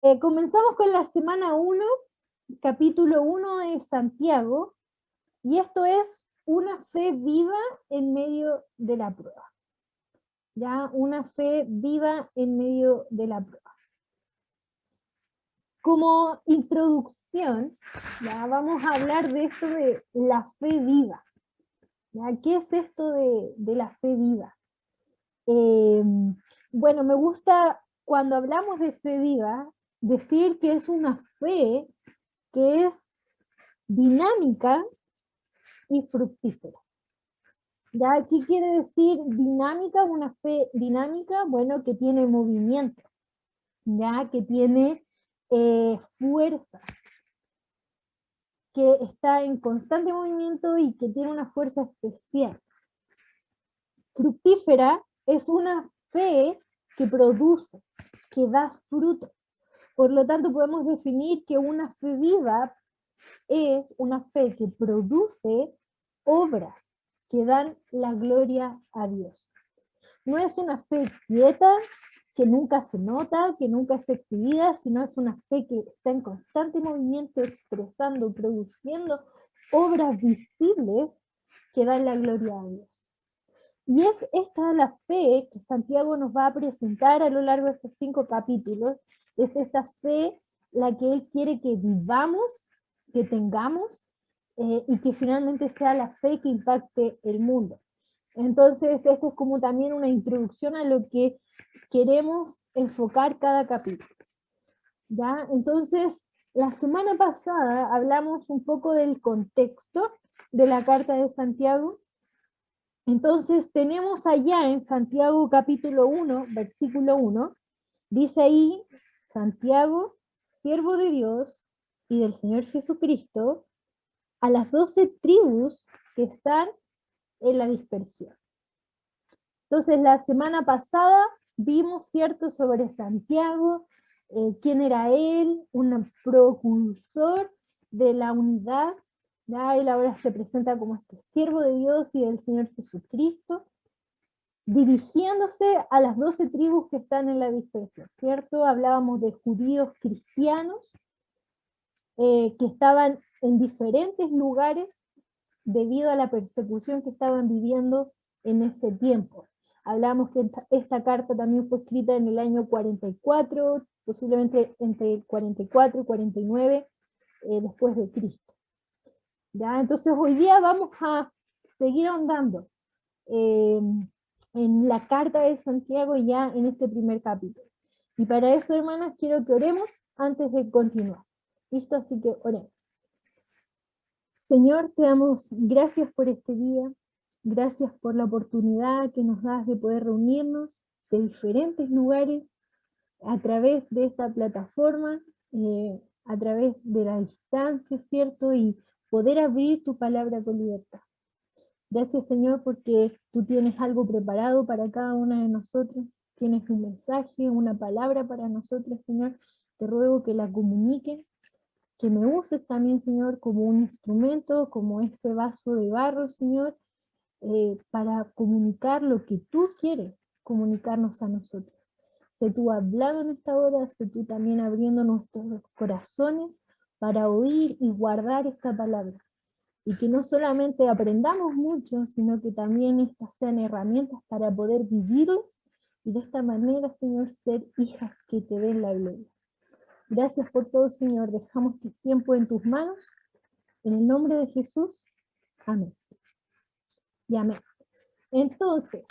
Comenzamos con la semana 1, capítulo 1 de Santiago, y esto es una fe viva en medio de la prueba. Ya, una fe viva en medio de la prueba. Como introducción, ya vamos a hablar de esto de la fe viva. ¿Ya? ¿Qué es esto de la fe viva? Bueno, me gusta cuando hablamos de fe viva, decir que es una fe que es dinámica y fructífera. ¿Ya? ¿Qué quiere decir dinámica? Una fe dinámica, bueno, que tiene movimiento, ¿ya? Que tiene fuerza, que está en constante movimiento y que tiene una fuerza especial. Fructífera es una fe que produce, que da fruto. Por lo tanto, podemos definir que una fe viva es una fe que produce obras que dan la gloria a Dios. No es una fe quieta, que nunca se nota, que nunca es exhibida, sino es una fe que está en constante movimiento, expresando, produciendo obras visibles que dan la gloria a Dios. Y es esta la fe que Santiago nos va a presentar a lo largo de estos 5 capítulos, es esta fe la que él quiere que vivamos, que tengamos, y que finalmente sea la fe que impacte el mundo. Entonces, esto es como también una introducción a lo que queremos enfocar cada capítulo. ¿Ya? Entonces, la semana pasada hablamos un poco del contexto de la carta de Santiago. Entonces, tenemos allá en Santiago capítulo 1, versículo 1, dice ahí, Santiago, siervo de Dios y del Señor Jesucristo, a las 12 tribus que están en la dispersión. Entonces, la semana pasada vimos, ¿cierto?, sobre Santiago, quién era él, un precursor de la unidad. Ya él ahora se presenta como este siervo de Dios y del Señor Jesucristo, dirigiéndose a las 12 tribus que están en la dispersión, ¿cierto? Hablábamos de judíos cristianos que estaban en diferentes lugares debido a la persecución que estaban viviendo en ese tiempo. Hablamos que esta carta también fue escrita en el año 44, posiblemente entre el 44 y 49 después de Cristo. ¿Ya? Entonces hoy día vamos a seguir ahondando en la carta de Santiago ya en este primer capítulo. Y para eso, hermanas, quiero que oremos antes de continuar. ¿Listo? Así que oremos. Señor, te damos gracias por este día, gracias por la oportunidad que nos das de poder reunirnos de diferentes lugares a través de esta plataforma, a través de la distancia, ¿cierto? Y poder abrir tu palabra con libertad. Gracias, Señor, porque tú tienes algo preparado para cada una de nosotros, tienes un mensaje, una palabra para nosotros, Señor. Te ruego que la comuniques, que me uses también, Señor, como un instrumento, como ese vaso de barro, Señor, para comunicar lo que tú quieres comunicarnos a nosotros. Sé tú hablando en esta hora, sé tú también abriendo nuestros corazones para oír y guardar esta palabra. Y que no solamente aprendamos mucho, sino que también estas sean herramientas para poder vivirlas y de esta manera, Señor, ser hijas que te den la gloria. Gracias por todo, Señor. Dejamos este tiempo en tus manos. En el nombre de Jesús. Amén. Y amén. Entonces,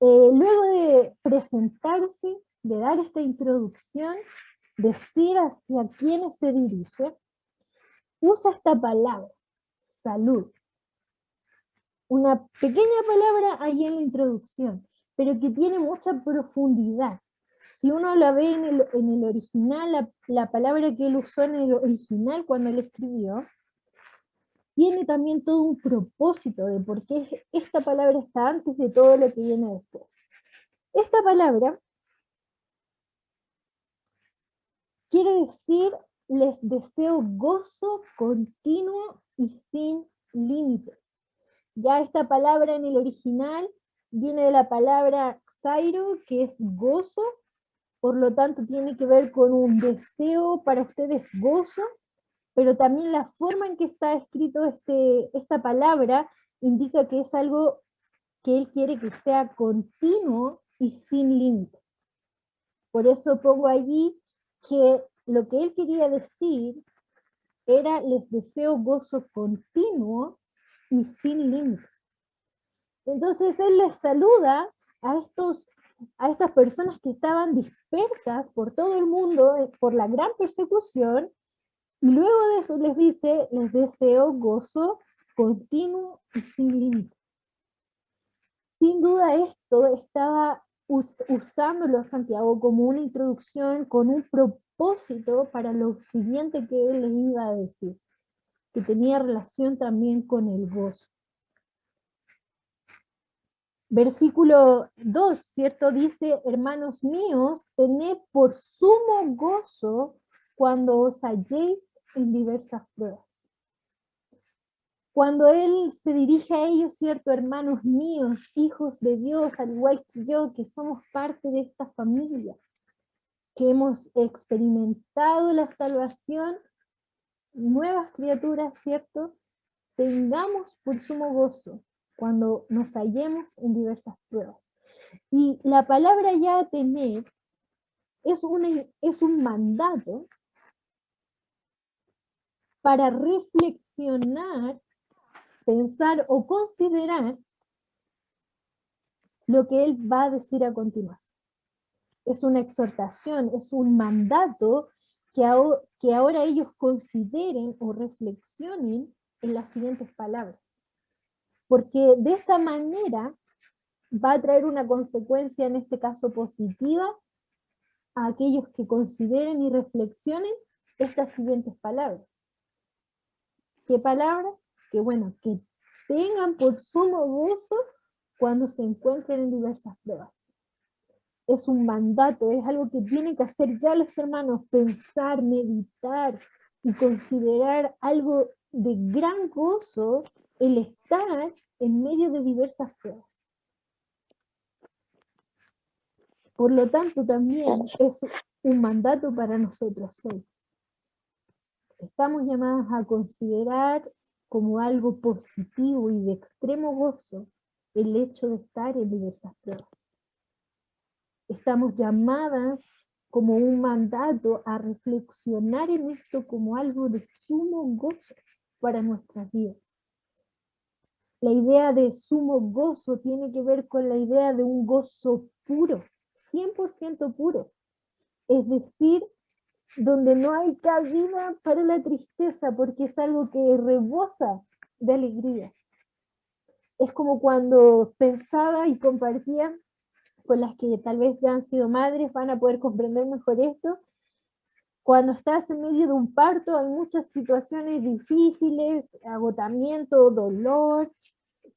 luego de presentarse, de dar esta introducción, decir hacia quiénes se dirige, usa esta palabra, salud. Una pequeña palabra ahí en la introducción, pero que tiene mucha profundidad. Si uno la ve en el original, la palabra que él usó en el original cuando él escribió, tiene también todo un propósito de por qué esta palabra está antes de todo lo que viene después. Esta palabra quiere decir, les deseo gozo continuo y sin límite. Ya esta palabra en el original viene de la palabra xairo, que es gozo, por lo tanto tiene que ver con un deseo para ustedes gozo, pero también la forma en que está escrito esta palabra indica que es algo que Él quiere que sea continuo y sin límite. Por eso pongo allí que lo que Él quería decir era: les deseo gozo continuo y sin límite. Entonces Él les saluda a estas personas que estaban dispersas por todo el mundo por la gran persecución, y luego de eso les dice: les deseo gozo continuo y sin límite. Sin duda esto estaba usándolo Santiago como una introducción con un propósito para lo siguiente que él les iba a decir, que tenía relación también con el gozo. Versículo 2, ¿cierto? Dice: hermanos míos, tened por sumo gozo cuando os halléis en diversas pruebas. Cuando Él se dirige a ellos, ¿cierto? Hermanos míos, hijos de Dios, al igual que yo, que somos parte de esta familia, que hemos experimentado la salvación, nuevas criaturas, ¿cierto? Tengamos por sumo gozo cuando nos hallemos en diversas pruebas. Y la palabra ya tener es un mandato para reflexionar, pensar o considerar lo que Él va a decir a continuación. Es una exhortación, es un mandato que ahora ellos consideren o reflexionen en las siguientes palabras. Porque de esta manera va a traer una consecuencia, en este caso positiva, a aquellos que consideren y reflexionen estas siguientes palabras. ¿Qué palabras? Que bueno, que tengan por sumo gozo cuando se encuentren en diversas pruebas. Es un mandato, es algo que tienen que hacer ya los hermanos: pensar, meditar y considerar algo de gran gozo el estar en medio de diversas pruebas. Por lo tanto, también es un mandato para nosotros hoy. Estamos llamados a considerar como algo positivo y de extremo gozo el hecho de estar en diversas pruebas. Estamos llamadas como un mandato a reflexionar en esto como algo de sumo gozo para nuestras vidas. La idea de sumo gozo tiene que ver con la idea de un gozo puro, 100% puro. Es decir, donde no hay cabida para la tristeza, porque es algo que rebosa de alegría. Es como cuando pensaba y compartía con las que tal vez ya han sido madres, van a poder comprender mejor esto. Cuando estás en medio de un parto hay muchas situaciones difíciles, agotamiento, dolor,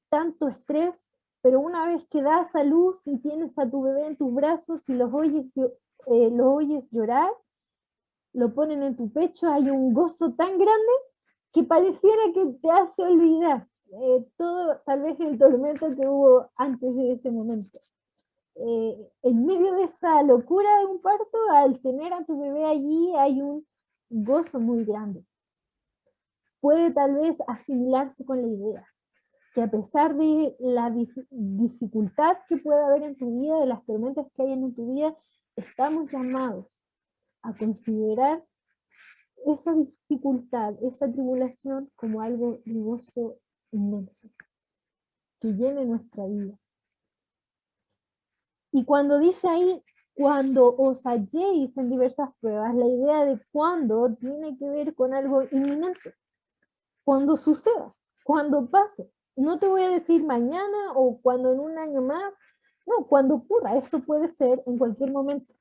tanto estrés, pero una vez que das a luz y tienes a tu bebé en tus brazos y los oyes llorar, lo ponen en tu pecho, hay un gozo tan grande que pareciera que te hace olvidar todo tal vez el tormento que hubo antes de ese momento. En medio de esa locura de un parto, al tener a tu bebé allí hay un gozo muy grande. Puede tal vez asimilarse con la idea que a pesar de la dificultad que pueda haber en tu vida, de las tormentas que hay en tu vida, estamos llamados a considerar esa dificultad, esa tribulación como algo de gozo inmenso, que llene nuestra vida. Y cuando dice ahí, cuando os halléis en diversas pruebas, la idea de cuando tiene que ver con algo inminente, cuando suceda, cuando pase. No te voy a decir mañana o cuando en un año más, no, cuando ocurra, eso puede ser en cualquier momento.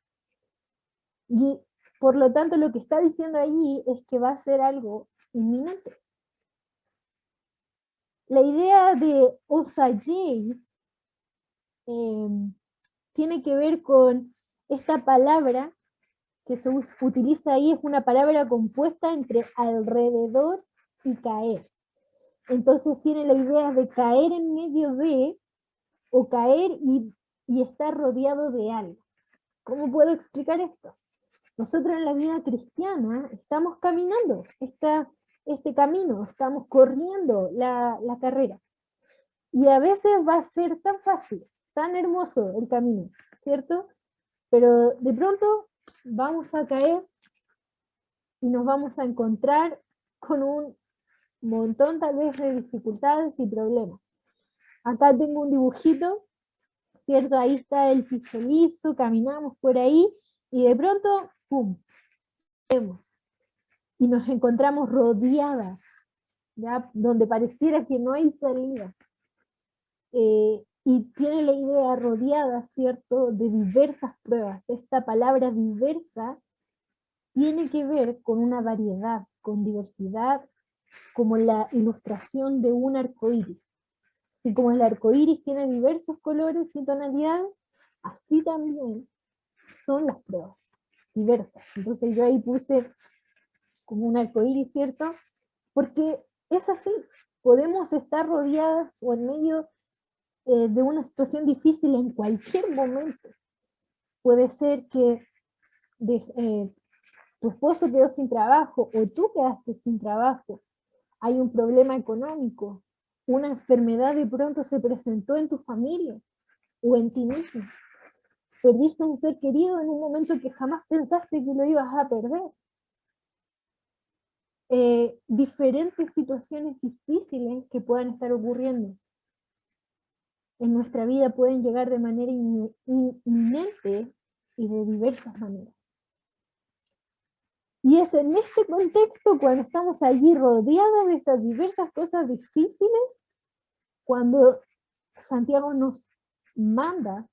Y por lo tanto lo que está diciendo allí es que va a ser algo inminente. La idea de os halléis tiene que ver con esta palabra que se utiliza ahí, es una palabra compuesta entre alrededor y caer. Entonces tiene la idea de caer en medio de, o caer y estar rodeado de algo. ¿Cómo puedo explicar esto? Nosotros en la vida cristiana estamos caminando este camino, estamos corriendo la carrera. Y a veces va a ser tan fácil, tan hermoso el camino, ¿cierto? Pero de pronto vamos a caer y nos vamos a encontrar con un montón tal vez de dificultades y problemas. Acá tengo un dibujito, ¿cierto? Ahí está el piso liso, caminamos por ahí y de pronto, ¡pum!, vemos y nos encontramos rodeadas, ¿ya? Donde pareciera que no hay salida. Y tiene la idea rodeada, ¿cierto?, de diversas pruebas. Esta palabra diversa tiene que ver con una variedad, con diversidad, como la ilustración de un arco iris. Así como el arco iris tiene diversos colores y tonalidades, así también son las pruebas, diversas. Entonces yo ahí puse como un arco iris, ¿cierto? Porque es así, podemos estar rodeadas o en medio de una situación difícil en cualquier momento. Puede ser que tu esposo quedó sin trabajo o tú quedaste sin trabajo, hay un problema económico, una enfermedad de pronto se presentó en tu familia o en ti mismo. Perdiste a un ser querido en un momento que jamás pensaste que lo ibas a perder. Diferentes situaciones difíciles que puedan estar ocurriendo en nuestra vida pueden llegar de manera inminente y de diversas maneras. Y es en este contexto, cuando estamos allí rodeados de estas diversas cosas difíciles, cuando Santiago nos manda,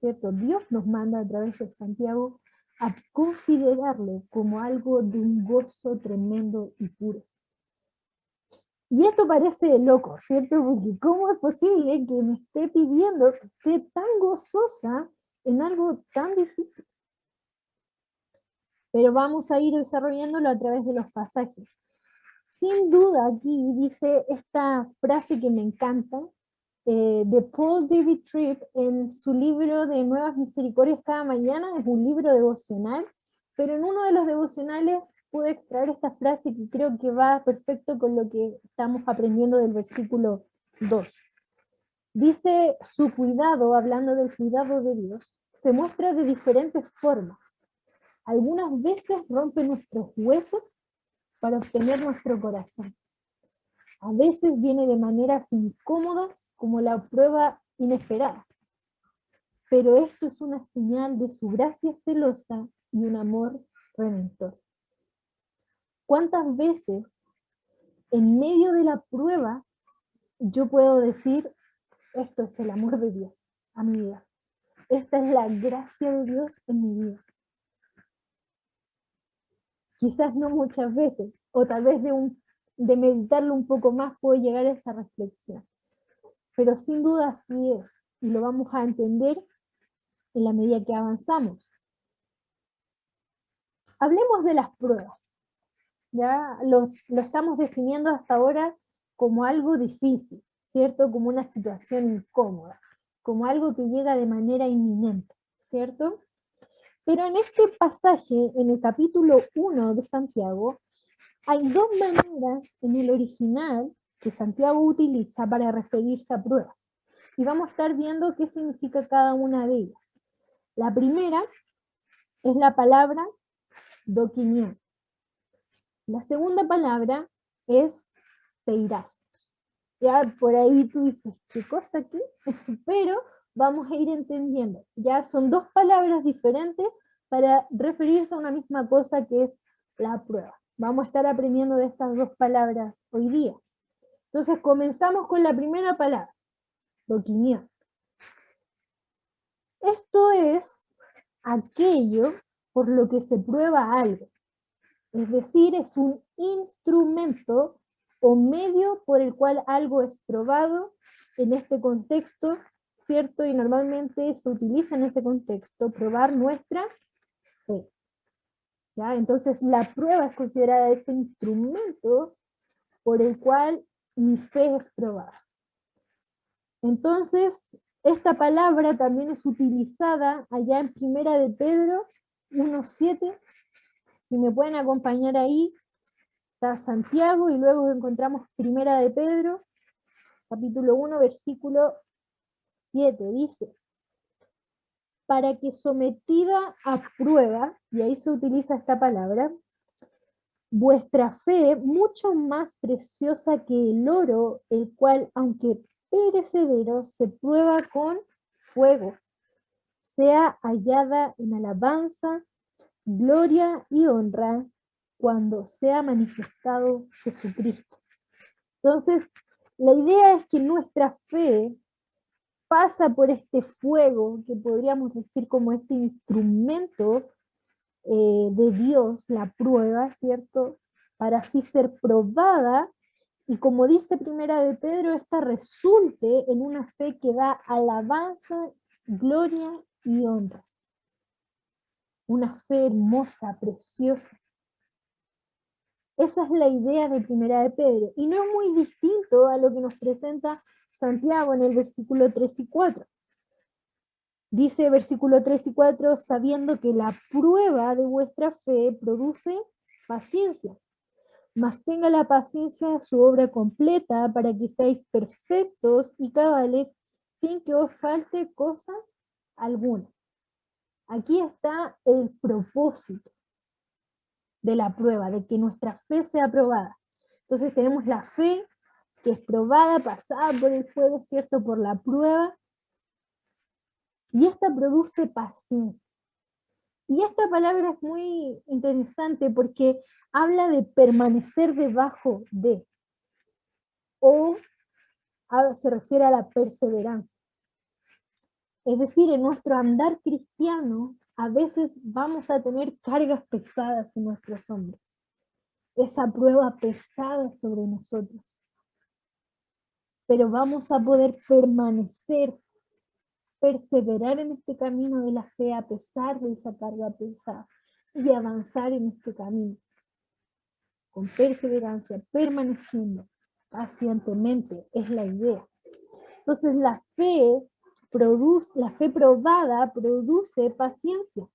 ¿cierto? Dios nos manda a través de Santiago a considerarlo como algo de un gozo tremendo y puro. Y esto parece loco, ¿cierto? Porque ¿cómo es posible que me esté pidiendo que esté tan gozosa en algo tan difícil? Pero vamos a ir desarrollándolo a través de los pasajes. Sin duda aquí dice esta frase que me encanta, de Paul David Tripp en su libro de Nuevas Misericordias cada mañana, es un libro devocional, pero en uno de los devocionales pude extraer esta frase que creo que va perfecto con lo que estamos aprendiendo del versículo 2. Dice, su cuidado, hablando del cuidado de Dios, se muestra de diferentes formas. Algunas veces rompe nuestros huesos para obtener nuestro corazón. A veces viene de maneras incómodas, como la prueba inesperada. Pero esto es una señal de su gracia celosa y un amor redentor. ¿Cuántas veces en medio de la prueba yo puedo decir, esto es el amor de Dios a mi vida? Esta es la gracia de Dios en mi vida. Quizás no muchas veces, o tal vez de meditarlo un poco más puedo llegar a esa reflexión. Pero sin duda así es, y lo vamos a entender en la medida que avanzamos. Hablemos de las pruebas. Ya lo estamos definiendo hasta ahora como algo difícil, ¿cierto? Como una situación incómoda, como algo que llega de manera inminente, ¿cierto? Pero en este pasaje, en el capítulo 1 de Santiago, hay dos maneras en el original que Santiago utiliza para referirse a pruebas. Y vamos a estar viendo qué significa cada una de ellas. La primera es la palabra doquinión. La segunda palabra es peirasmos. Ya por ahí tú dices, ¿qué cosa aquí? Pero vamos a ir entendiendo. Ya son dos palabras diferentes para referirse a una misma cosa que es la prueba. Vamos a estar aprendiendo de estas dos palabras hoy día. Entonces comenzamos con la primera palabra, doquinión. Esto es aquello por lo que se prueba algo. Es decir, es un instrumento o medio por el cual algo es probado en este contexto, ¿cierto? Y normalmente se utiliza en ese contexto probar nuestra fe. ¿Ya? Entonces la prueba es considerada ese instrumento por el cual mi fe es probada. Entonces, Esta palabra también es utilizada allá en Primera de Pedro 1:7. Si me pueden acompañar ahí, está Santiago y luego encontramos Primera de Pedro, capítulo 1, versículo 7. Dice, para que sometida a prueba, y ahí se utiliza esta palabra, vuestra fe, mucho más preciosa que el oro, el cual, aunque perecedero, se prueba con fuego, sea hallada en alabanza, gloria y honra cuando sea manifestado Jesucristo. Entonces, la idea es que nuestra fe pasa por este fuego, que podríamos decir como este instrumento de Dios, la prueba, ¿cierto? Para así ser probada, y como dice Primera de Pedro, esta resulte en una fe que da alabanza, gloria y honra. Una fe hermosa, preciosa. Esa es la idea de Primera de Pedro, y no es muy distinto a lo que nos presenta Santiago en el versículo 3 y 4. Dice versículo 3 y 4, sabiendo que la prueba de vuestra fe produce paciencia, mas tenga la paciencia su obra completa para que seáis perfectos y cabales sin que os falte cosa alguna. Aquí está el propósito de la prueba, de que nuestra fe sea probada. Entonces tenemos la fe que es probada, pasada por el fuego, ¿cierto? Por la prueba, y esta produce paciencia. Y esta palabra es muy interesante porque habla de permanecer debajo de, o se refiere a la perseverancia. Es decir, en nuestro andar cristiano, a veces vamos a tener cargas pesadas en nuestros hombros. Esa prueba pesada sobre nosotros. Pero vamos a poder permanecer, perseverar en este camino de la fe a pesar de esa carga pesada y avanzar en este camino con perseverancia, permaneciendo pacientemente, es la idea. Entonces la fe probada produce paciencia.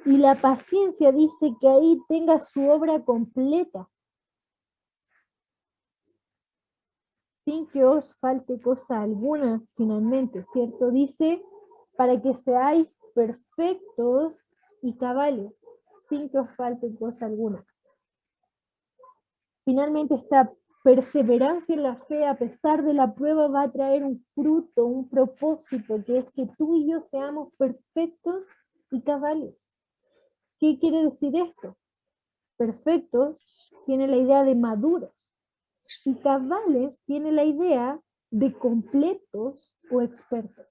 Y la paciencia dice que ahí tenga su obra completa, sin que os falte cosa alguna, finalmente, ¿cierto? Dice, para que seáis perfectos y cabales, sin que os falte cosa alguna. Finalmente, esta perseverancia en la fe, a pesar de la prueba, va a traer un fruto, un propósito, que es que tú y yo seamos perfectos y cabales. ¿Qué quiere decir esto? Perfectos tiene la idea de maduros, y cabales tiene la idea de completos o expertos.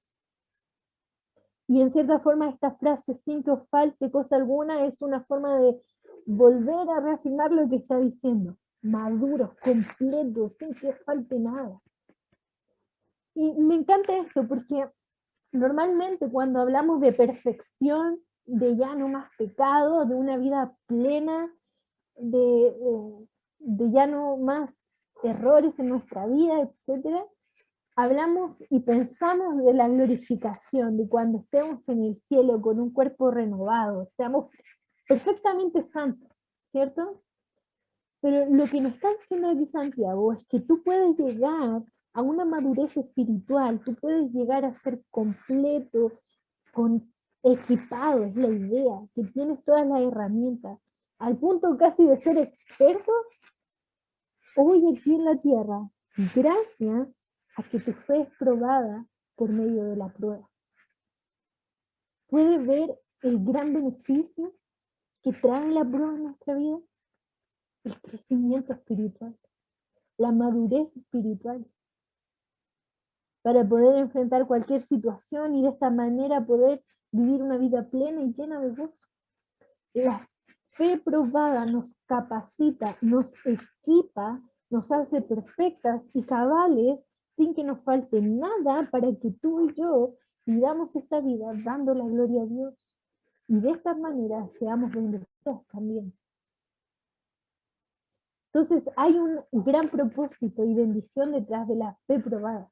Y en cierta forma esta frase, sin que os falte cosa alguna, es una forma de volver a reafirmar lo que está diciendo. Maduros, completos, sin que os falte nada. Y me encanta esto porque normalmente cuando hablamos de perfección, de ya no más pecado, de una vida plena, de ya no más errores en nuestra vida, etcétera, hablamos y pensamos de la glorificación, de cuando estemos en el cielo con un cuerpo renovado, seamos perfectamente santos, ¿cierto? Pero lo que nos está diciendo aquí Santiago es que tú puedes llegar a una madurez espiritual, tú puedes llegar a ser completo, equipado, es la idea, que tienes todas las herramientas, al punto casi de ser experto hoy aquí en la tierra, gracias a que tu fe es probada por medio de la prueba. ¿Puedes ver el gran beneficio que trae la prueba en nuestra vida? El crecimiento espiritual, la madurez espiritual, para poder enfrentar cualquier situación y de esta manera poder vivir una vida plena y llena de gozo. La fe probada nos capacita, nos equipa, nos hace perfectas y cabales sin que nos falte nada para que tú y yo vivamos esta vida dando la gloria a Dios. Y de esta manera seamos bendecidos también. Entonces hay un gran propósito y bendición detrás de la fe probada.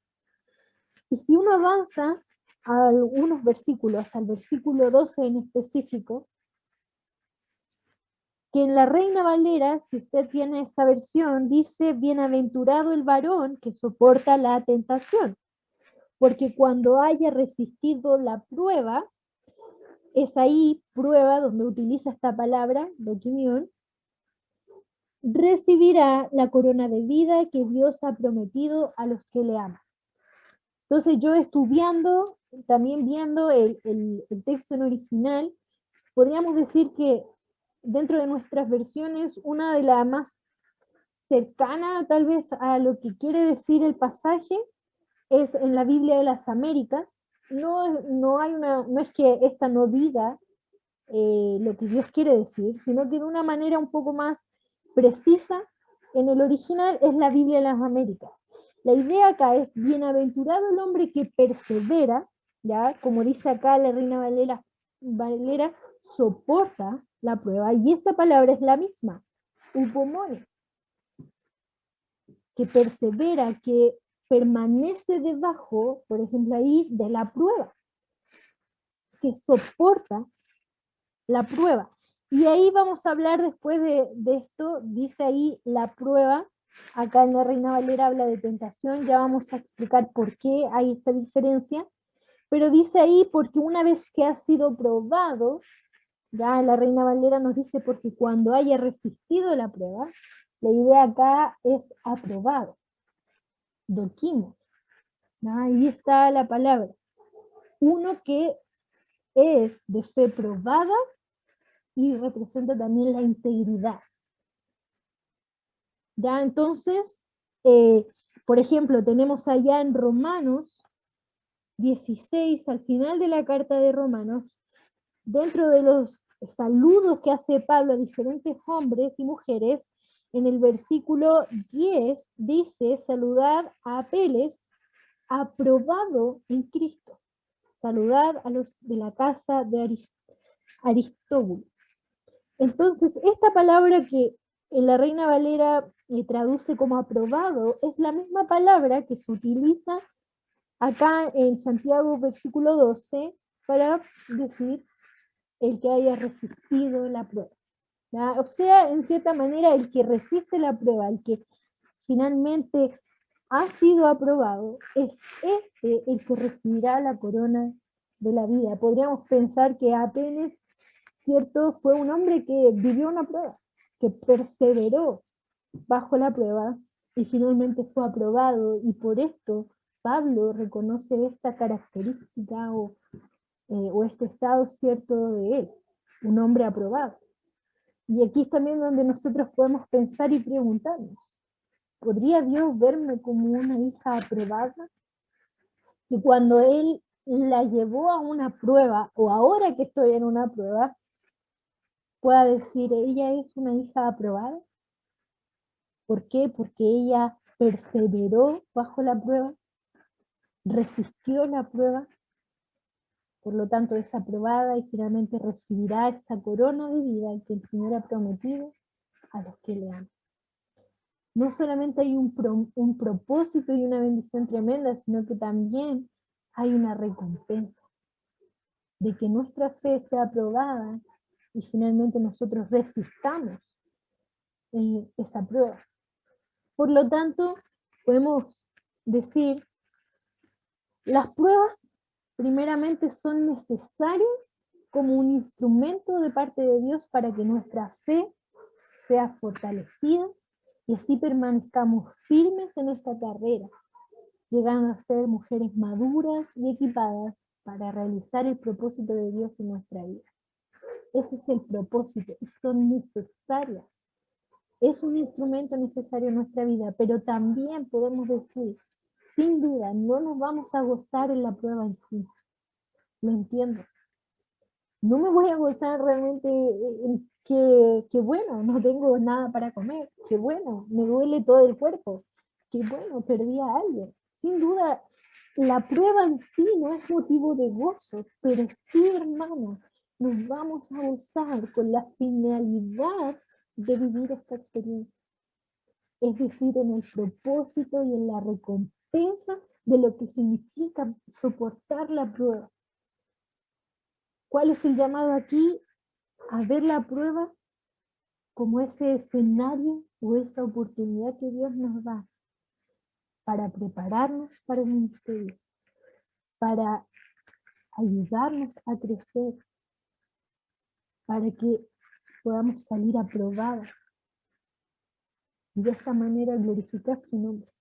Y si uno avanza a algunos versículos, al versículo 12 en específico, que en la Reina Valera, si usted tiene esa versión, dice, bienaventurado el varón que soporta la tentación, porque cuando haya resistido la prueba, es ahí prueba donde utiliza esta palabra, doquimión, recibirá la corona de vida que Dios ha prometido a los que le aman. Entonces yo estudiando, también viendo el texto en original, podríamos decir que dentro de nuestras versiones, una de las más cercana tal vez a lo que quiere decir el pasaje es en la Biblia de las Américas. No es que esta no diga lo que Dios quiere decir, sino que de una manera un poco más precisa, en el original es la Biblia de las Américas. La idea acá es, bienaventurado el hombre que persevera, ya, como dice acá la Reina Valera, soporta la prueba, y esa palabra es la misma, upomone, que persevera, que permanece debajo, por ejemplo ahí, de la prueba, que soporta la prueba. Y ahí vamos a hablar después de esto, dice ahí la prueba, acá en la Reina Valera habla de tentación, ya vamos a explicar por qué hay esta diferencia, pero dice ahí porque una vez que ha sido probado, ya la Reina Valera nos dice porque cuando haya resistido la prueba, la idea acá es aprobado, doquimo, ahí está la palabra, uno que es de fe probada y representa también la integridad. Ya entonces, por ejemplo, tenemos allá en Romanos 16, al final de la carta de Romanos, dentro de los saludos que hace Pablo a diferentes hombres y mujeres, en el versículo 10 dice, saludad a Apeles, aprobado en Cristo. Saludad a los de la casa de Aristóbulo. Entonces, esta palabra que en la Reina Valera traduce como aprobado es la misma palabra que se utiliza acá en Santiago versículo 12 para decir el que haya resistido la prueba. ¿Ya? O sea, en cierta manera, el que resiste la prueba, el que finalmente ha sido aprobado, es este el que recibirá la corona de la vida. Podríamos pensar que apenas, ¿cierto? Fue un hombre que vivió una prueba, que perseveró bajo la prueba y finalmente fue aprobado, y por esto Pablo reconoce esta característica o este estado cierto de él, un hombre aprobado. Y aquí es también donde nosotros podemos pensar y preguntarnos, ¿podría Dios verme como una hija aprobada? Y cuando Él la llevó a una prueba, o ahora que estoy en una prueba, pueda decir, ella es una hija aprobada. ¿Por qué? Porque ella perseveró bajo la prueba, resistió la prueba, por lo tanto es aprobada y finalmente recibirá esa corona de vida que el Señor ha prometido a los que le aman. No solamente hay un propósito y una bendición tremenda, sino que también hay una recompensa de que nuestra fe sea aprobada y finalmente nosotros resistamos esa prueba. Por lo tanto, podemos decir, las pruebas primeramente son necesarias como un instrumento de parte de Dios para que nuestra fe sea fortalecida y así permanezcamos firmes en esta carrera, llegando a ser mujeres maduras y equipadas para realizar el propósito de Dios en nuestra vida. Ese es el propósito y son necesarias. Es un instrumento necesario en nuestra vida, pero también podemos decir, sin duda, no nos vamos a gozar en la prueba en sí. Lo entiendo. No me voy a gozar realmente en que bueno, no tengo nada para comer, que bueno, me duele todo el cuerpo, que bueno, perdí a alguien. Sin duda, la prueba en sí no es motivo de gozo, pero sí, hermanos, nos vamos a gozar con la finalidad de vivir esta experiencia. Es decir, en el propósito y en la recompensa de lo que significa soportar la prueba. ¿Cuál es el llamado aquí? A ver la prueba como ese escenario o esa oportunidad que Dios nos da para prepararnos para el ministerio, para ayudarnos a crecer, para que podamos salir aprobados y de esta manera glorificar su nombre.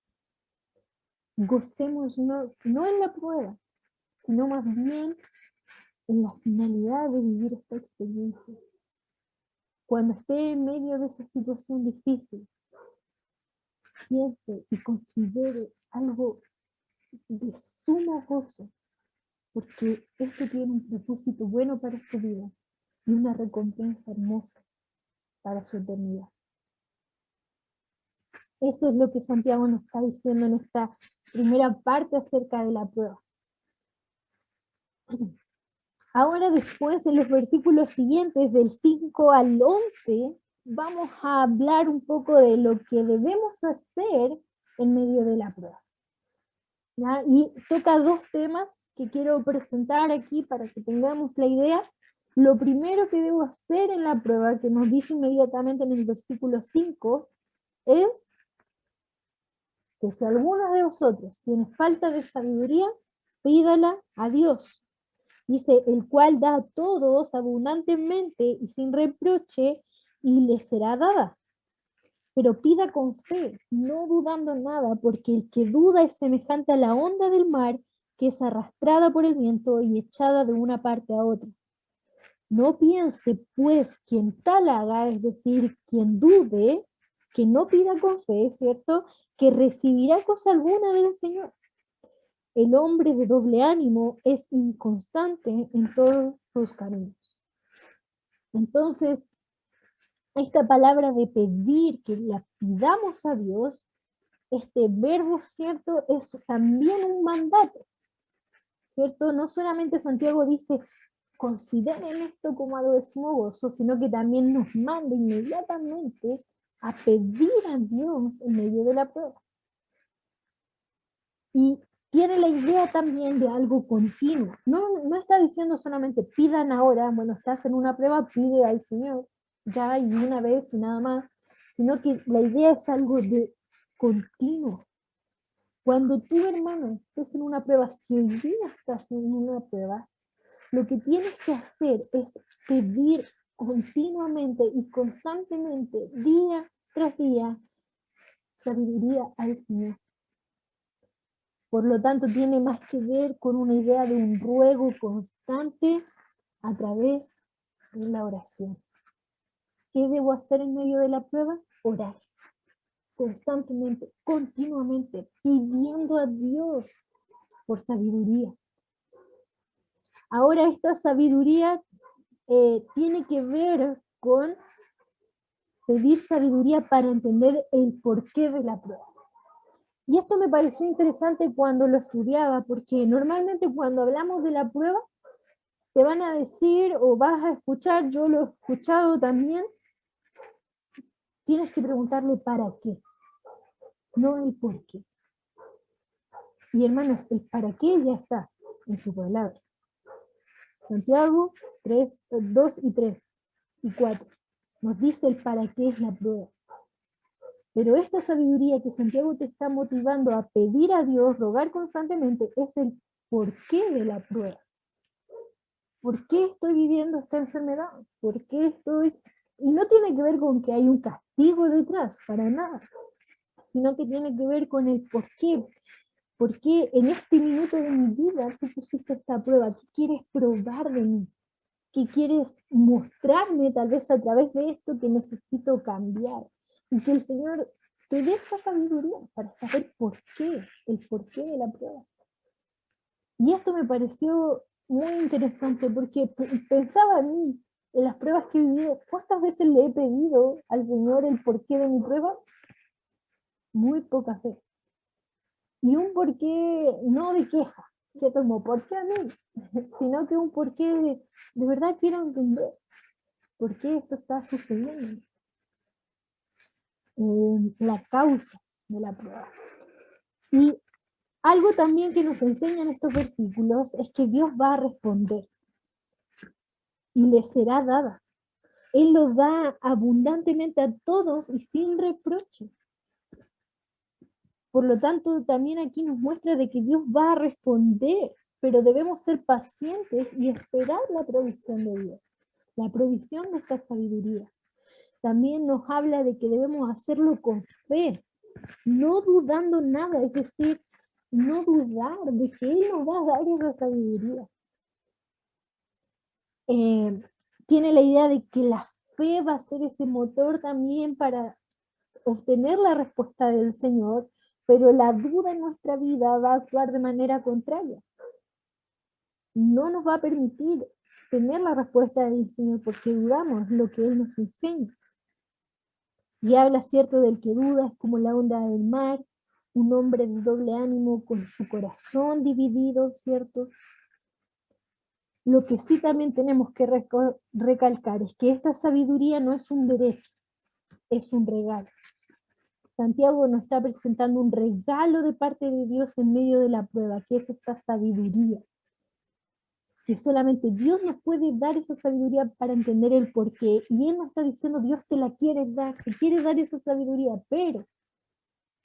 Gocemos no en la prueba, sino más bien en la finalidad de vivir esta experiencia. Cuando esté en medio de esa situación difícil, piense y considere algo de sumo gozo, porque esto tiene un propósito bueno para su vida y una recompensa hermosa para su eternidad. Eso es lo que Santiago nos está diciendo en esta primera parte acerca de la prueba. Ahora después, en los versículos siguientes, del 5 al 11, vamos a hablar un poco de lo que debemos hacer en medio de la prueba. ¿Ya? Y toca dos temas que quiero presentar aquí para que tengamos la idea. Lo primero que debo hacer en la prueba, que nos dice inmediatamente en el versículo 5, es que si alguno de vosotros tiene falta de sabiduría, pídala a Dios. Dice, el cual da a todos abundantemente y sin reproche, y le será dada. Pero pida con fe, no dudando nada, porque el que duda es semejante a la onda del mar, que es arrastrada por el viento y echada de una parte a otra. No piense, pues, quien tal haga, es decir, quien dude, que no pida con fe, ¿cierto?, que recibirá cosa alguna del Señor. El hombre de doble ánimo es inconstante en todos sus caminos. Entonces, esta palabra de pedir, que la pidamos a Dios, este verbo, ¿cierto?, es también un mandato, ¿cierto? No solamente Santiago dice, consideren esto como algo de sumo gozo, sino que también nos manda inmediatamente a pedir a Dios en medio de la prueba. Y tiene la idea también de algo continuo. No está diciendo solamente pidan ahora, bueno, estás en una prueba, pide al Señor, ya y una vez y nada más, sino que la idea es algo de continuo. Cuando tú, hermano, estés en una prueba, si hoy día estás en una prueba, lo que tienes que hacer es pedir continuamente y constantemente, día tras día, sabiduría al Señor. Por lo tanto, tiene más que ver con una idea de un ruego constante a través de la oración. ¿Qué debo hacer en medio de la prueba? Orar. Constantemente, continuamente, pidiendo a Dios por sabiduría. Ahora, esta sabiduría tiene que ver con pedir sabiduría para entender el porqué de la prueba. Y esto me pareció interesante cuando lo estudiaba, porque normalmente cuando hablamos de la prueba, te van a decir o vas a escuchar, yo lo he escuchado también, tienes que preguntarle para qué, no el por qué. Y hermanos, el para qué ya está en su palabra. Santiago 2 y 3 y 4 nos dice el para qué es la prueba. Pero esta sabiduría que Santiago te está motivando a pedir a Dios, rogar constantemente, es el porqué de la prueba. ¿Por qué estoy viviendo esta enfermedad? ¿Por qué estoy...? Y no tiene que ver con que hay un castigo detrás, para nada, sino que tiene que ver con el por qué. ¿Por qué en este minuto de mi vida tú pusiste esta prueba? ¿Qué quieres probar de mí? ¿Qué quieres mostrarme tal vez a través de esto que necesito cambiar? Y que el Señor te dé esa sabiduría para saber por qué, el porqué de la prueba. Y esto me pareció muy interesante porque pensaba en mí, en las pruebas que he vivido, ¿cuántas veces le he pedido al Señor el porqué de mi prueba? Muy pocas veces. Y un porqué no de queja, ¿cierto? Como ¿por qué a mí? Sino que un porqué de verdad quiero entender por qué esto está sucediendo. La causa de la prueba. Y Algo también que nos enseñan estos versículos es que Dios va a responder y le será dada. Él lo da abundantemente a todos y sin reproche. Por lo tanto, también aquí nos muestra de que Dios va a responder, pero debemos ser pacientes y esperar la provisión de Dios, la provisión de esta sabiduría. También nos habla de que debemos hacerlo con fe, no dudando nada, es decir, no dudar de que Él nos va a dar esa sabiduría. Tiene la idea de que la fe va a ser ese motor también para obtener la respuesta del Señor, pero la duda en nuestra vida va a actuar de manera contraria. No nos va a permitir tener la respuesta del Señor porque dudamos lo que Él nos enseña. Y habla, cierto, del que duda es como la onda del mar, un hombre de doble ánimo con su corazón dividido, ¿cierto? Lo que sí también tenemos que recalcar es que esta sabiduría no es un derecho, es un regalo. Santiago nos está presentando un regalo de parte de Dios en medio de la prueba, que es esta sabiduría. Que solamente Dios nos puede dar esa sabiduría para entender el porqué. Y Él nos está diciendo, Dios te la quiere dar, te quiere dar esa sabiduría, pero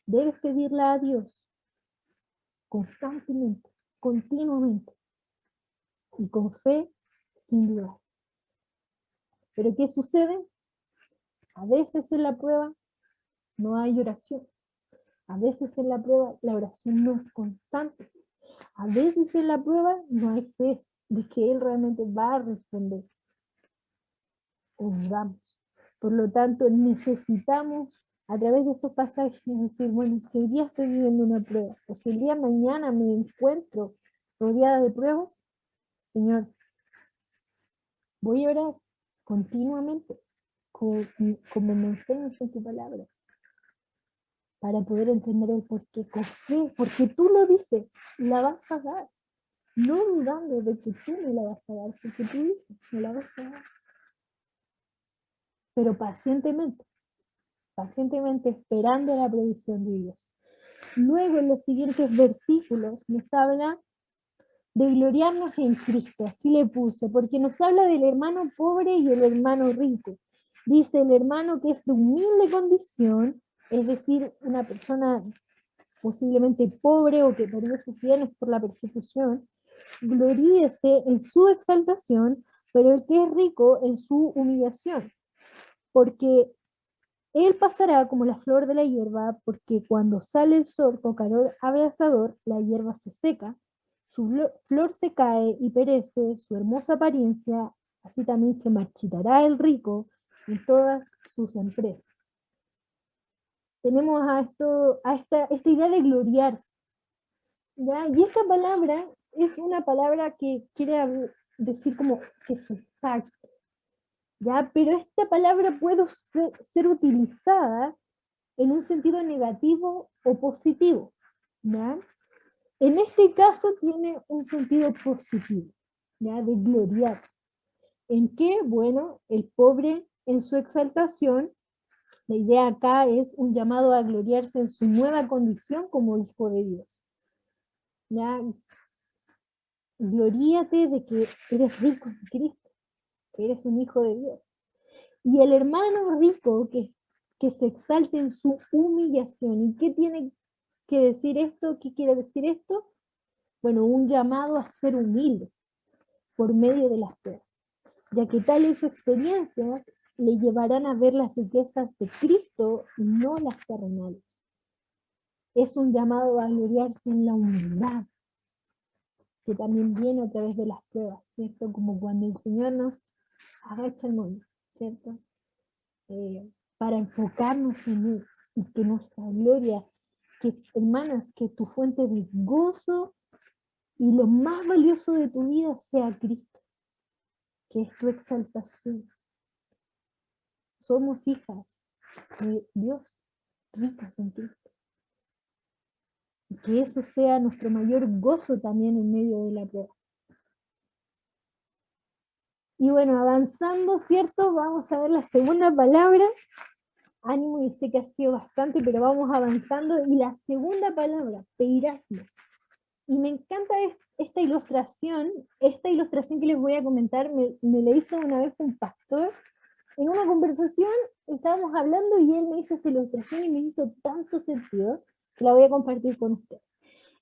debes pedirla a Dios constantemente, continuamente, y con fe, sin duda. Pero ¿qué sucede? A veces en la prueba no hay oración. A veces en la prueba la oración no es constante. A veces en la prueba no hay fe de que Él realmente va a responder. O dudamos. Por lo tanto, necesitamos a través de estos pasajes decir, bueno, si el día estoy viviendo una prueba, o si el día mañana me encuentro rodeada de pruebas, Señor, voy a orar continuamente, como me enseñas en tu palabra, para poder entender el porqué, con fe, porque tú lo dices, la vas a dar, no dudando de que tú me la vas a dar, porque tú dices, me la vas a dar. Pero pacientemente esperando la provisión de Dios. Luego en los siguientes versículos nos habla de gloriarnos en Cristo, así le puse, porque nos habla del hermano pobre y el hermano rico. Dice el hermano que es de humilde condición, es decir, una persona posiblemente pobre o que perdió sus bienes por la persecución, gloríese en su exaltación, pero el que es rico en su humillación, porque él pasará como la flor de la hierba, porque cuando sale el sol con calor abrasador, la hierba se seca, su flor se cae y perece, su hermosa apariencia, así también se marchitará el rico en todas sus empresas. Tenemos esta idea de gloriarse, ¿ya? Y esta palabra es una palabra que quiere decir como que se jacta, ¿ya? Pero esta palabra puede ser utilizada en un sentido negativo o positivo, ¿ya? En este caso tiene un sentido positivo, ¿ya? De gloriar. ¿En qué? Bueno, el pobre en su exaltación, la idea acá es un llamado a gloriarse en su nueva condición como hijo de Dios, ¿ya? Gloríate de que eres rico en Cristo, que eres un hijo de Dios. Y el hermano rico que se exalte en su humillación. ¿Y qué tiene que decir esto? ¿Qué quiere decir esto? Bueno, un llamado a ser humilde por medio de las pruebas, ya que tales experiencias le llevarán a ver las riquezas de Cristo y no las terrenales. Es un llamado a gloriarse en la humildad, que también viene a través de las pruebas, ¿cierto? Como cuando el Señor nos agacha el mundo, ¿cierto? Para enfocarnos en Él y que nuestra gloria, que hermanas, que tu fuente de gozo y lo más valioso de tu vida sea Cristo, que es tu exaltación. Somos hijas de Dios, ricas en Cristo. Y que eso sea nuestro mayor gozo también en medio de la prueba. Y bueno, avanzando, ¿cierto? Vamos a ver la segunda palabra. Ánimo, y sé que ha sido bastante, pero vamos avanzando. Y la segunda palabra, peirasmo. Y me encanta esta ilustración que les voy a comentar, me la hizo una vez un pastor. En una conversación estábamos hablando y él me hizo esta ilustración y me hizo tanto sentido que la voy a compartir con ustedes.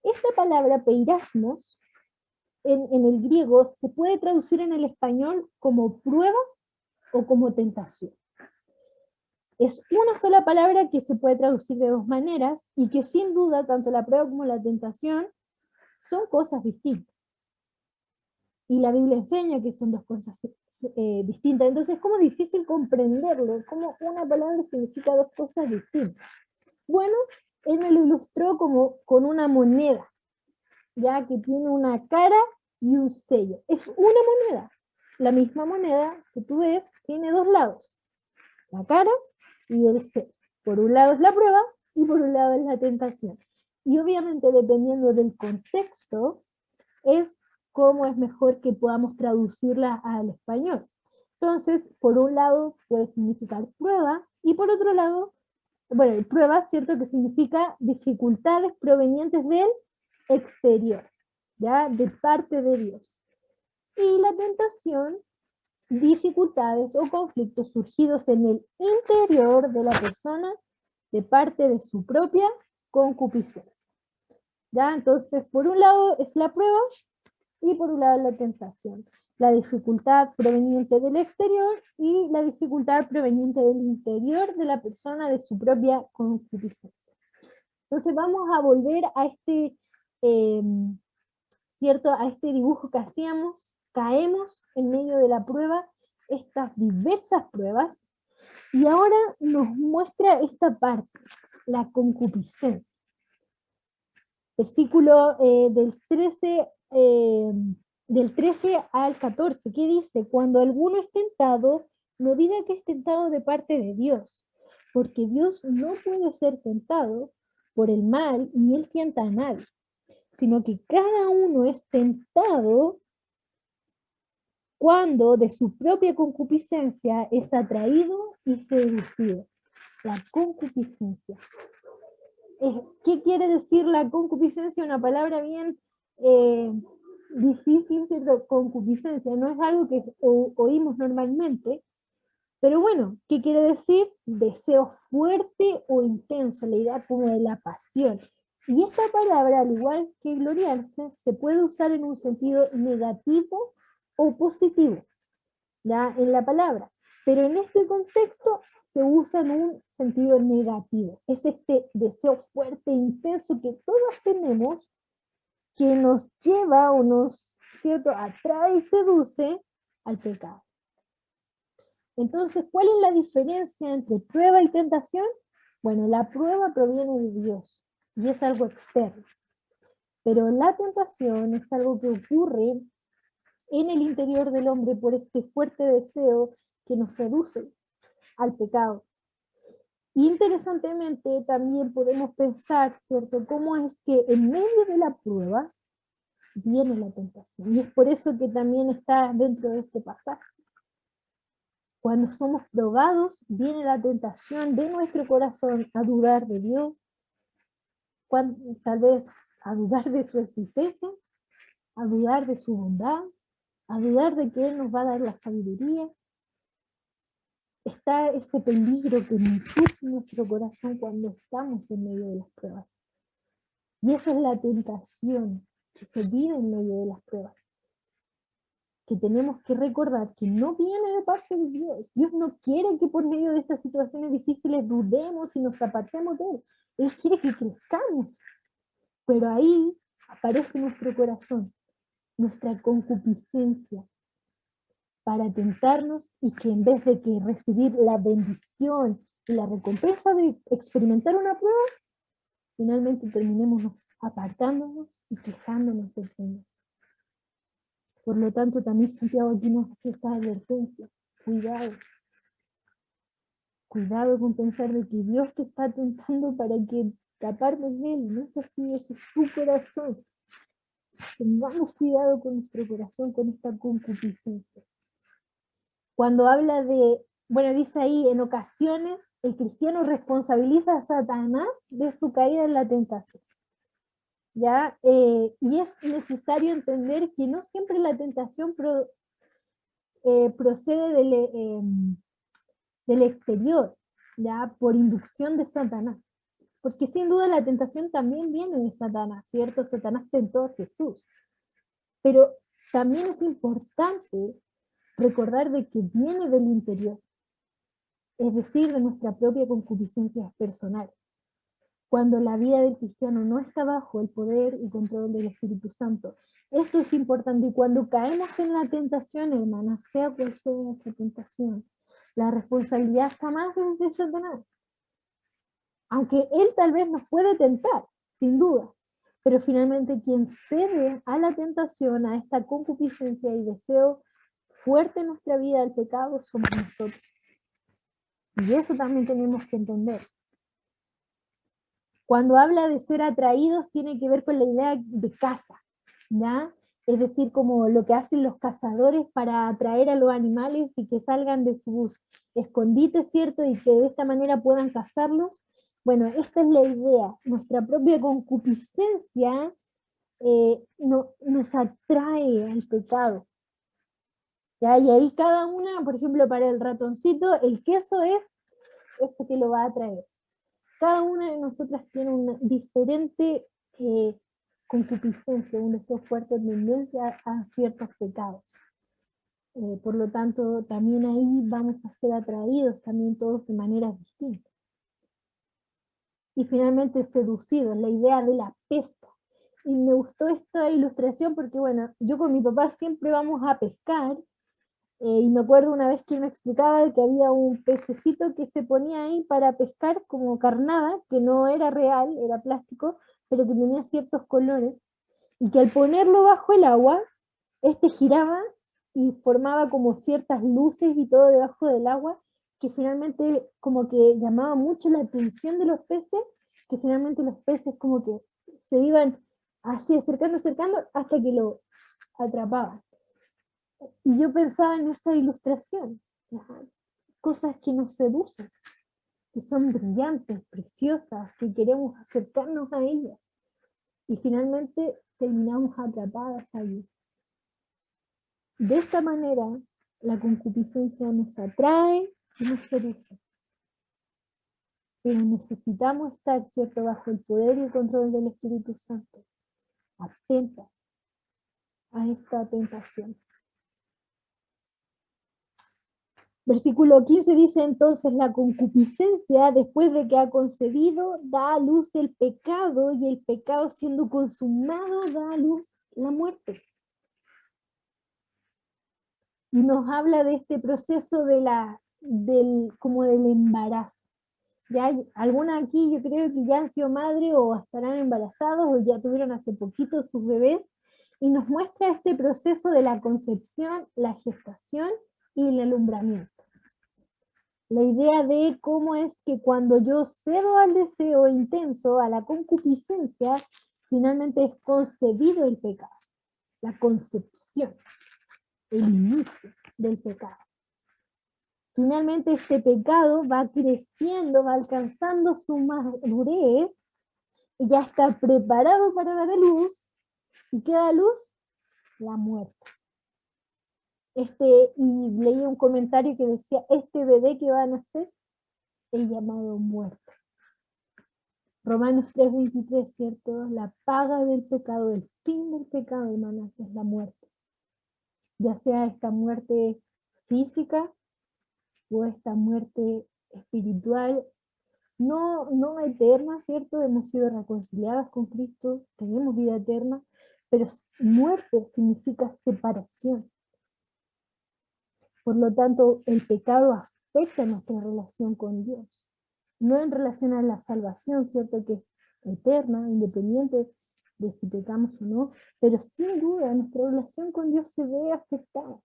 Esta palabra peirasmos en el griego se puede traducir en el español como prueba o como tentación. Es una sola palabra que se puede traducir de dos maneras y que sin duda tanto la prueba como la tentación son cosas distintas. Y la Biblia enseña que son dos cosas distintas. Entonces es como difícil comprenderlo, como una palabra significa dos cosas distintas. Bueno, él me lo ilustró como con una moneda, ya que tiene una cara y un sello. Es una moneda. La misma moneda que tú ves tiene dos lados, la cara y el sello. Por un lado es la prueba y por un lado es la tentación. Y obviamente dependiendo del contexto, es cómo es mejor que podamos traducirla al español. Entonces, por un lado puede significar prueba y por otro lado, bueno, prueba, ¿cierto? Que significa dificultades provenientes del exterior, ¿ya? De parte de Dios. Y la tentación, dificultades o conflictos surgidos en el interior de la persona de parte de su propia concupiscencia. ¿Ya? Entonces, por un lado es la prueba y por un lado la tentación. La dificultad proveniente del exterior y la dificultad proveniente del interior de la persona de su propia concupiscencia. Entonces vamos a volver a ¿cierto? A este dibujo que hacíamos, caemos en medio de la prueba, estas diversas pruebas, y ahora nos muestra esta parte, la concupiscencia. Versículo del 13 al 14, ¿qué dice? Cuando alguno es tentado, no diga que es tentado de parte de Dios, porque Dios no puede ser tentado por el mal, ni él tienta a nadie, sino que cada uno es tentado cuando de su propia concupiscencia es atraído y seducido. La concupiscencia. ¿Qué quiere decir la concupiscencia? Una palabra bien difícil, ¿cierto? Concupiscencia, no es algo que oímos normalmente, pero bueno, ¿qué quiere decir? Deseo fuerte o intenso, la idea como de la pasión. Y esta palabra, al igual que gloriarse, se puede usar en un sentido negativo o positivo, ¿ya? En la palabra. Pero en este contexto se usa en un sentido negativo. Es este deseo fuerte e intenso que todos tenemos, que nos lleva o nos, ¿cierto?, atrae y seduce al pecado. Entonces, ¿cuál es la diferencia entre prueba y tentación? Bueno, la prueba proviene de Dios y es algo externo. Pero la tentación es algo que ocurre en el interior del hombre por este fuerte deseo que nos seduce al pecado. Interesantemente, también podemos pensar, ¿cierto?, cómo es que en medio de la prueba viene la tentación. Y es por eso que también está dentro de este pasaje. Cuando somos probados, viene la tentación de nuestro corazón a dudar de Dios, tal vez a dudar de su existencia, a dudar de su bondad, a dudar de que Él nos va a dar la sabiduría. Está ese peligro que nos surge en nuestro corazón cuando estamos en medio de las pruebas. Y esa es la tentación que se vive en medio de las pruebas. Que tenemos que recordar que no viene de parte de Dios. Dios no quiere que por medio de estas situaciones difíciles dudemos y nos apartemos de Él. Él quiere que crezcamos. Pero ahí aparece nuestro corazón, nuestra concupiscencia, para tentarnos y que en vez de que recibir la bendición y la recompensa de experimentar una prueba, finalmente terminemos apartándonos y quejándonos del Señor. Por lo tanto, también Santiago aquí nos hace esta advertencia. Cuidado. Cuidado con pensar de que Dios te está tentando para que te apartes de Él. No es así, ese es tu corazón. Tengamos cuidado con nuestro corazón, con esta concupiscencia. Cuando habla de, bueno, dice ahí, en ocasiones el cristiano responsabiliza a Satanás de su caída en la tentación. ¿ya? Y es necesario entender que no siempre la tentación procede del exterior, ¿ya? Por inducción de Satanás. Porque sin duda la tentación también viene de Satanás, ¿cierto? Satanás tentó a Jesús. Pero también es importante recordar de que viene del interior, es decir, de nuestra propia concupiscencia personal. Cuando la vida del cristiano no está bajo el poder y control del Espíritu Santo. Esto es importante, y cuando caemos en la tentación, hermanas, sea cual sea esa tentación, la responsabilidad jamás es de Satanás. Aunque él tal vez nos puede tentar, sin duda, pero finalmente quien cede a la tentación, a esta concupiscencia y deseo fuerte en nuestra vida del pecado, somos nosotros. Y eso también tenemos que entender. Cuando habla de ser atraídos, tiene que ver con la idea de caza, ¿ya? Es decir, como lo que hacen los cazadores para atraer a los animales y que salgan de sus escondites, ¿cierto? Y que de esta manera puedan cazarlos. Bueno, esta es la idea. Nuestra propia concupiscencia nos atrae al pecado. ¿Ya? Y ahí cada una, por ejemplo, para el ratoncito, el queso es eso que lo va a atraer. Cada una de nosotras tiene una diferente concupiscencia, un deseo fuerte, tendencia a ciertos pecados. Por lo tanto, también ahí vamos a ser atraídos también todos de maneras distintas. Y finalmente seducidos, la idea de la pesca. Y me gustó esta ilustración porque, bueno, yo con mi papá siempre vamos a pescar, y me acuerdo una vez que él me explicaba que había un pececito que se ponía ahí para pescar como carnada, que no era real, era plástico, pero que tenía ciertos colores, y que al ponerlo bajo el agua, este giraba y formaba como ciertas luces y todo debajo del agua, que finalmente como que llamaba mucho la atención de los peces, que finalmente los peces como que se iban así acercando, hasta que lo atrapaban. Y yo pensaba en esa ilustración, cosas que nos seducen, que son brillantes, preciosas, que queremos acercarnos a ellas. Y finalmente terminamos atrapadas allí. De esta manera, la concupiscencia nos atrae y nos seduce. Pero necesitamos estar, ¿cierto?, bajo el poder y el control del Espíritu Santo, atentas a esta tentación. Versículo 15 dice entonces: la concupiscencia, después de que ha concebido, da a luz el pecado, y el pecado, siendo consumado, da a luz la muerte. Y nos habla de este proceso como del embarazo. Ya algunas aquí yo creo que ya han sido madres o estarán embarazados o ya tuvieron hace poquito sus bebés, y nos muestra este proceso de la concepción, la gestación y el alumbramiento. La idea de cómo es que cuando yo cedo al deseo intenso, a la concupiscencia, finalmente es concebido el pecado, la concepción, el inicio del pecado. Finalmente este pecado va creciendo, va alcanzando su madurez, y ya está preparado para dar a luz. ¿Y qué da a luz? La muerte. Y leí un comentario que decía: este bebé que va a nacer es llamado muerte. Romanos 3:23, ¿cierto? La paga del pecado, el fin del pecado, hermanas, es la muerte. Ya sea esta muerte física o esta muerte espiritual, no eterna, ¿cierto? Hemos sido reconciliadas con Cristo, tenemos vida eterna, pero muerte significa separación. Por lo tanto, el pecado afecta nuestra relación con Dios. No en relación a la salvación, ¿cierto?, que es eterna, independiente de si pecamos o no, pero sin duda nuestra relación con Dios se ve afectada.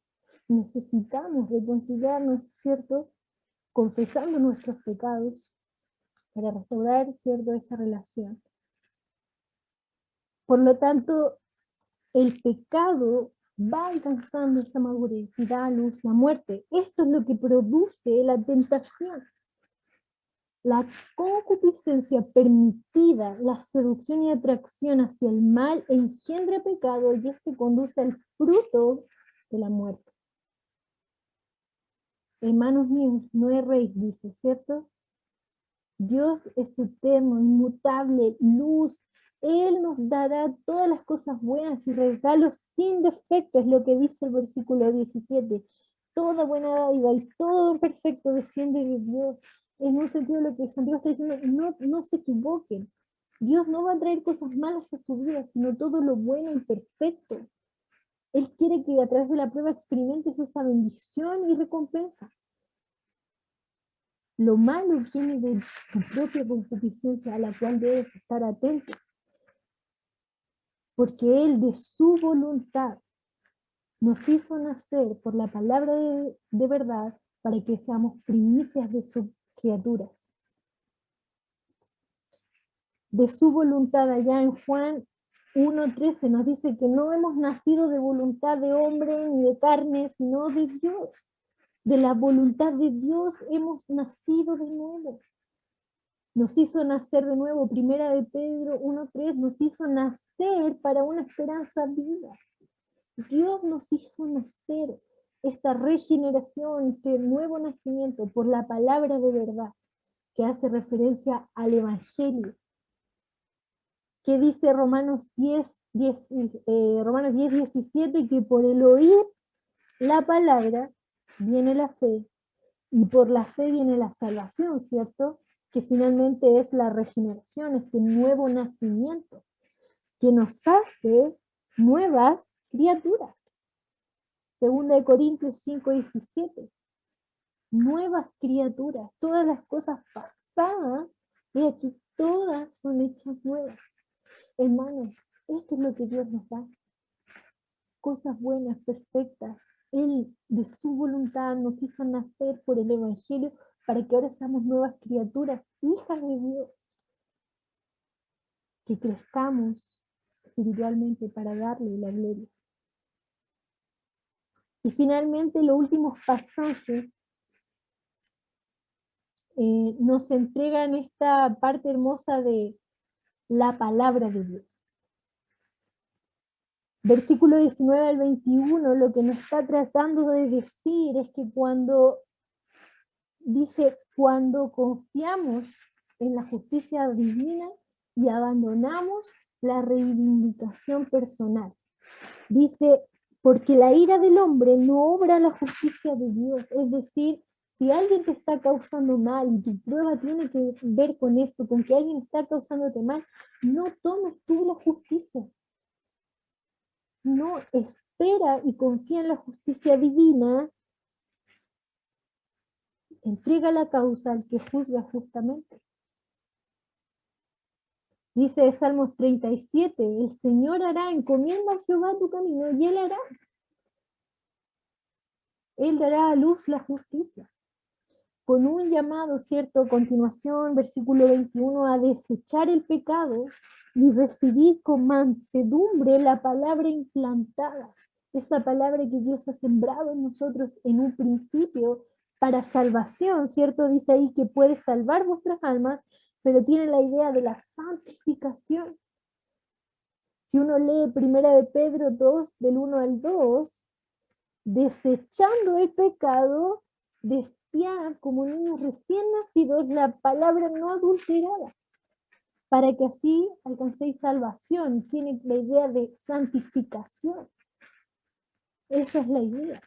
Necesitamos reconciliarnos, ¿cierto?, confesando nuestros pecados para restaurar, ¿cierto?, esa relación. Por lo tanto, el pecado va alcanzando esa madurez y da a luz la muerte. Esto es lo que produce la tentación. La concupiscencia permitida, la seducción y atracción hacia el mal engendra pecado y este conduce al fruto de la muerte. Hermanos míos, no erréis, dice, ¿cierto? Dios es eterno, inmutable, luz. Él nos dará todas las cosas buenas y regalos sin defecto, es lo que dice el versículo 17. Toda buena dádiva y todo perfecto desciende de Dios. En un sentido lo que Santiago está diciendo, no se equivoquen. Dios no va a traer cosas malas a su vida, sino todo lo bueno y perfecto. Él quiere que a través de la prueba experimentes esa bendición y recompensa. Lo malo viene de tu propia concupiscencia a la cual debes estar atento. Porque Él de su voluntad nos hizo nacer por la palabra de verdad para que seamos primicias de sus criaturas. De su voluntad, allá en Juan 1:13 nos dice que no hemos nacido de voluntad de hombre ni de carne, sino de Dios. De la voluntad de Dios hemos nacido de nuevo. Nos hizo nacer de nuevo, primera de Pedro 1:3, nos hizo nacer para una esperanza viva. Dios nos hizo nacer esta regeneración, este nuevo nacimiento por la palabra de verdad, que hace referencia al Evangelio. Que dice Romanos 10:17, que por el oír la palabra viene la fe, y por la fe viene la salvación, ¿cierto? Que finalmente es la regeneración, este nuevo nacimiento, que nos hace nuevas criaturas. Segunda de Corintios 5:17. Nuevas criaturas, todas las cosas pasadas, y aquí todas son hechas nuevas. Hermanos, esto es lo que Dios nos da. Cosas buenas, perfectas. Él, de su voluntad, nos hizo nacer por el Evangelio para que ahora seamos nuevas criaturas, hijas de Dios. Que crezcamos espiritualmente para darle la gloria. Y finalmente, los últimos pasajes nos entregan esta parte hermosa de la palabra de Dios. Versículo 19 al 21, lo que nos está tratando de decir es que cuando confiamos en la justicia divina y abandonamos la reivindicación personal. Dice, porque la ira del hombre no obra la justicia de Dios. Es decir, si alguien te está causando mal y tu prueba tiene que ver con eso, con que alguien está causándote mal, no tomes tú la justicia. No, espera y confía en la justicia divina, entrega la causa al que juzga justamente. Dice Salmos 37, el Señor hará, encomienda a Jehová tu camino y Él hará. Él dará a luz la justicia. Con un llamado, ¿cierto? A continuación, versículo 21, a desechar el pecado y recibir con mansedumbre la palabra implantada. Esa palabra que Dios ha sembrado en nosotros en un principio para salvación, ¿cierto? Dice ahí que puede salvar vuestras almas, pero tiene la idea de la santificación. Si uno lee primera de Pedro 2, del 1 al 2, desechando el pecado, desear como niños recién nacidos la palabra no adulterada, para que así alcancéis salvación. Tiene la idea de santificación. Esa es la idea,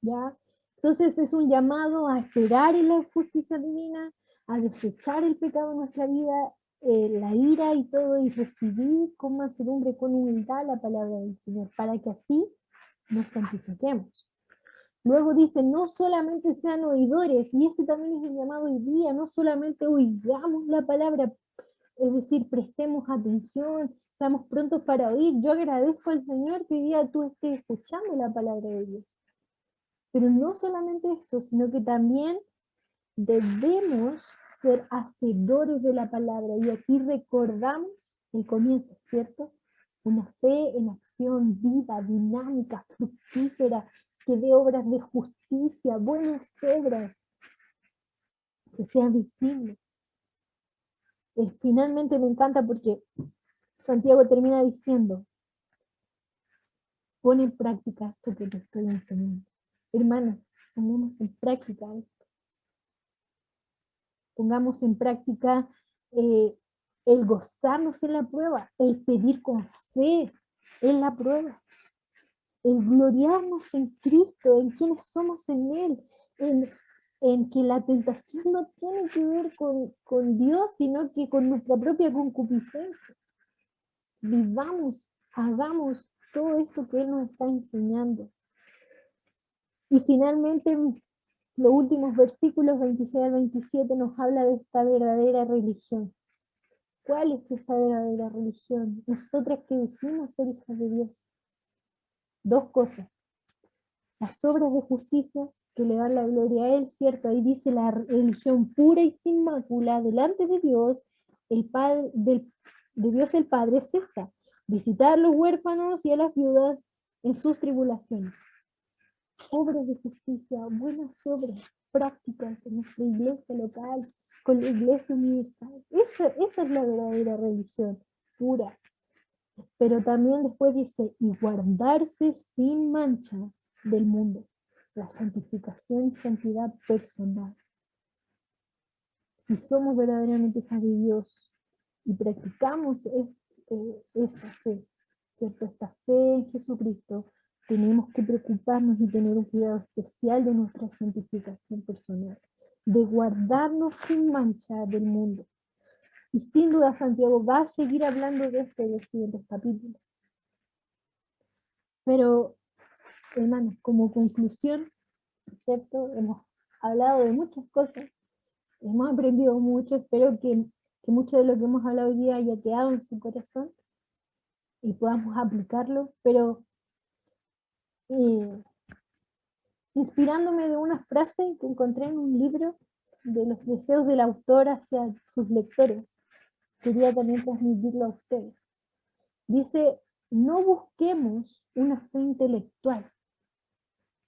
¿ya? Entonces es un llamado a esperar en la justicia divina, a desechar el pecado en nuestra vida, la ira y todo, y recibir con mansedumbre, con humildad la palabra del Señor, para que así nos santifiquemos. Luego dice, no solamente sean oidores, y ese también es el llamado hoy día, no solamente oigamos la palabra, es decir, prestemos atención, seamos prontos para oír. Yo agradezco al Señor que hoy día tú estés escuchando la palabra de Dios. Pero no solamente eso, sino que también debemos ser hacedores de la palabra. Y aquí recordamos el comienzo, ¿cierto? Una fe en acción viva, dinámica, fructífera, que dé obras de justicia, buenas obras. que sea visible. Finalmente me encanta porque Santiago termina diciendo, pon en práctica esto que te estoy enseñando. Hermanos, pongamos en práctica esto. Pongamos en práctica el gozarnos en la prueba, el pedir con fe en la prueba, el gloriarnos en Cristo, en quienes somos en Él, en que la tentación no tiene que ver con Dios, sino que con nuestra propia concupiscencia. Vivamos, hagamos todo esto que Él nos está enseñando. Y finalmente, los últimos versículos 26 al 27 nos habla de esta verdadera religión. ¿Cuál es esta verdadera religión? Nosotras que decimos ser hijas de Dios. Dos cosas. Las obras de justicia que le dan la gloria a Él, ¿cierto? Ahí dice la religión pura y sin mácula delante de Dios, el Padre, de Dios el Padre es esta: visitar a los huérfanos y a las viudas en sus tribulaciones. Obras de justicia, buenas obras, prácticas en nuestra iglesia local, con la iglesia universal. Esa es la verdadera religión, pura. Pero también después dice, y guardarse sin mancha del mundo, la santificación y santidad personal. Si somos verdaderamente hijas de Dios y practicamos esta fe, ¿cierto? Esta fe en Jesucristo, tenemos que preocuparnos y tener un cuidado especial de nuestra santificación personal, de guardarnos sin mancha del mundo. Y sin duda Santiago va a seguir hablando de esto en los siguientes capítulos. Pero, hermanos, como conclusión, ¿cierto? Hemos hablado de muchas cosas, hemos aprendido mucho, espero que mucho de lo que hemos hablado hoy día haya quedado en su corazón y podamos aplicarlo, pero inspirándome de una frase que encontré en un libro de los deseos del autor hacia sus lectores, quería también transmitirlo a ustedes. Dice, no busquemos una fe intelectual,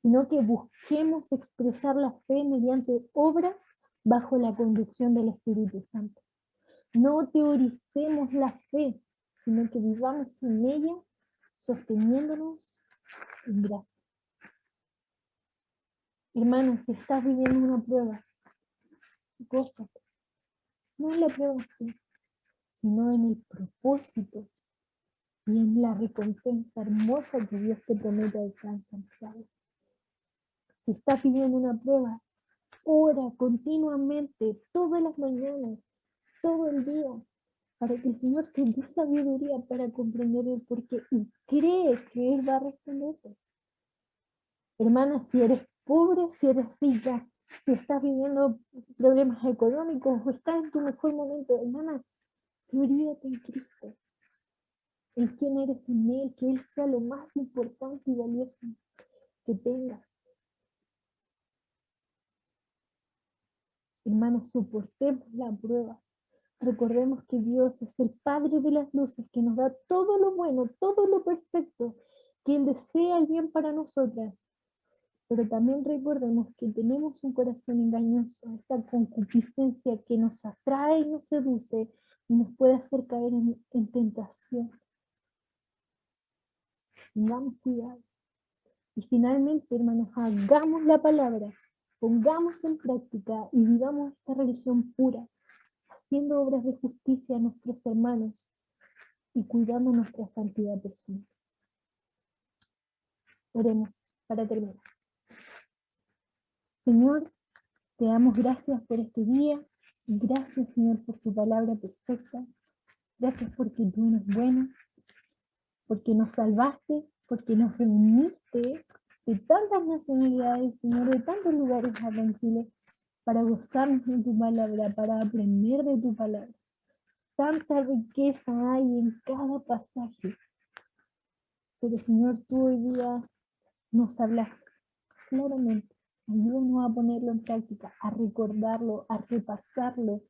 sino que busquemos expresar la fe mediante obras bajo la conducción del Espíritu Santo. No teoricemos la fe, sino que vivamos en ella, sosteniéndonos en gracia. Hermano, si estás viviendo una prueba, gózate. No en la prueba sí, sino en el propósito y en la recompensa hermosa que Dios te promete alcanzar. Si estás viviendo una prueba, ora continuamente, todas las mañanas, todo el día, para que el Señor te dé sabiduría para comprender el porqué y crees que Él va a responderte. Hermana, si eres pobre, si eres rica, si estás viviendo problemas económicos o estás en tu mejor momento, hermana, gloríate en Cristo, en quién eres en Él, que Él sea lo más importante y valioso que tengas. Hermana, soportemos la prueba. Recordemos que Dios es el Padre de las luces, que nos da todo lo bueno, todo lo perfecto, que Él desea el bien para nosotras. Pero también recordemos que tenemos un corazón engañoso, esta concupiscencia que nos atrae y nos seduce y nos puede hacer caer en tentación. Tengamos cuidado. Y finalmente, hermanos, hagamos la palabra, pongamos en práctica y vivamos esta religión pura, haciendo obras de justicia a nuestros hermanos y cuidando nuestra santidad personal. Oremos para terminar. Señor, te damos gracias por este día. Gracias, Señor, por tu palabra perfecta. Gracias porque tú eres bueno, porque nos salvaste, porque nos reuniste de tantas nacionalidades, Señor, de tantos lugares acá en Chile, para gozarnos de tu palabra, para aprender de tu palabra. Tanta riqueza hay en cada pasaje. Pero, Señor, tú hoy día nos hablas claramente. Ayúdanos a ponerlo en práctica, a recordarlo, a repasarlo,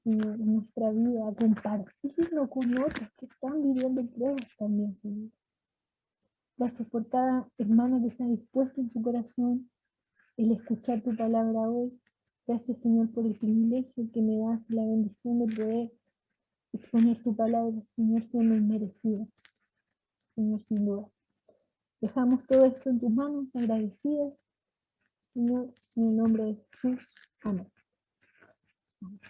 Señor, en nuestra vida, a compartirlo con otros que están viviendo pruebas también, Señor. Gracias por cada hermana que se ha dispuesto en su corazón el escuchar tu palabra hoy. Gracias, Señor, por el privilegio que me das y la bendición de poder exponer tu palabra, Señor, siendo inmerecido. Señor, sin duda. Dejamos todo esto en tus manos, agradecidas, Señor, en el nombre de Jesús. Amén. Amén.